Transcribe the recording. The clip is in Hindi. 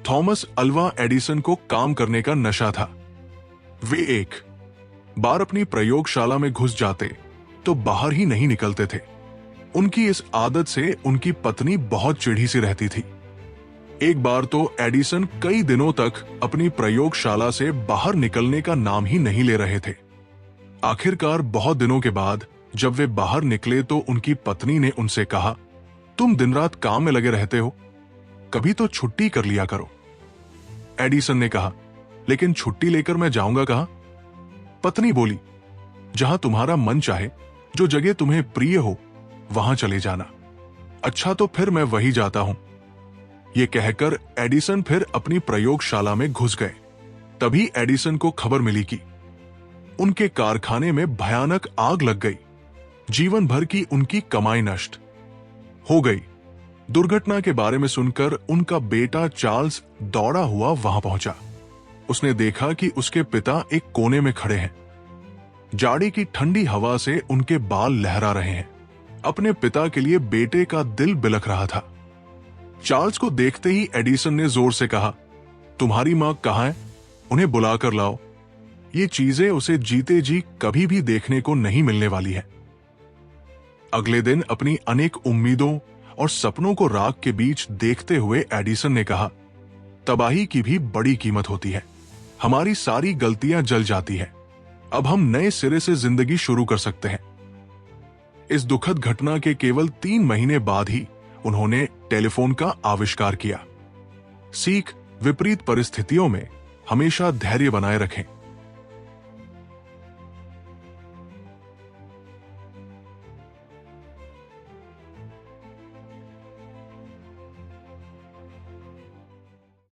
थॉमस अल्वा एडिसन को काम करने का नशा था। वे एक बार अपनी प्रयोगशाला में घुस जाते तो बाहर ही नहीं निकलते थे। उनकी इस आदत से उनकी पत्नी बहुत चिढ़ी सी रहती थी। एक बार तो एडिसन कई दिनों तक अपनी प्रयोगशाला से बाहर निकलने का नाम ही नहीं ले रहे थे। आखिरकार बहुत दिनों के बाद जब वे बाहर निकले तो उनकी पत्नी ने उनसे कहा, तुम दिन रात काम में लगे रहते हो, कभी तो छुट्टी कर लिया करो। एडिसन ने कहा, लेकिन छुट्टी लेकर मैं जाऊंगा कहां? पत्नी बोली, जहां तुम्हारा मन चाहे, जो जगह तुम्हें प्रिय हो वहां चले जाना। अच्छा तो फिर मैं वही जाता हूं। यह कहकर एडिसन फिर अपनी प्रयोगशाला में घुस गए। तभी एडिसन को खबर मिली कि उनके कारखाने में भयानक आग लग गई। जीवन भर की उनकी कमाई नष्ट हो गई। दुर्घटना के बारे में सुनकर उनका बेटा चार्ल्स दौड़ा हुआ वहां पहुंचा। उसने देखा कि उसके पिता एक कोने में खड़े हैं। जाड़े की ठंडी हवा से उनके बाल लहरा रहे हैं। अपने पिता के लिए बेटे का दिल बिलख रहा था। चार्ल्स को देखते ही एडिसन ने जोर से कहा, तुम्हारी मां कहां है? उन्हें बुलाकर लाओ। ये चीजें उसे जीते जी कभी भी देखने को नहीं मिलने वाली है। अगले दिन अपनी अनेक उम्मीदों और सपनों को राख के बीच देखते हुए एडिसन ने कहा, तबाही की भी बड़ी कीमत होती है। हमारी सारी गलतियां जल जाती हैं। अब हम नए सिरे से जिंदगी शुरू कर सकते हैं। इस दुखद घटना के केवल 3 महीने बाद ही उन्होंने टेलीफोन का आविष्कार किया। सीख, विपरीत परिस्थितियों में हमेशा धैर्य बनाए रखें।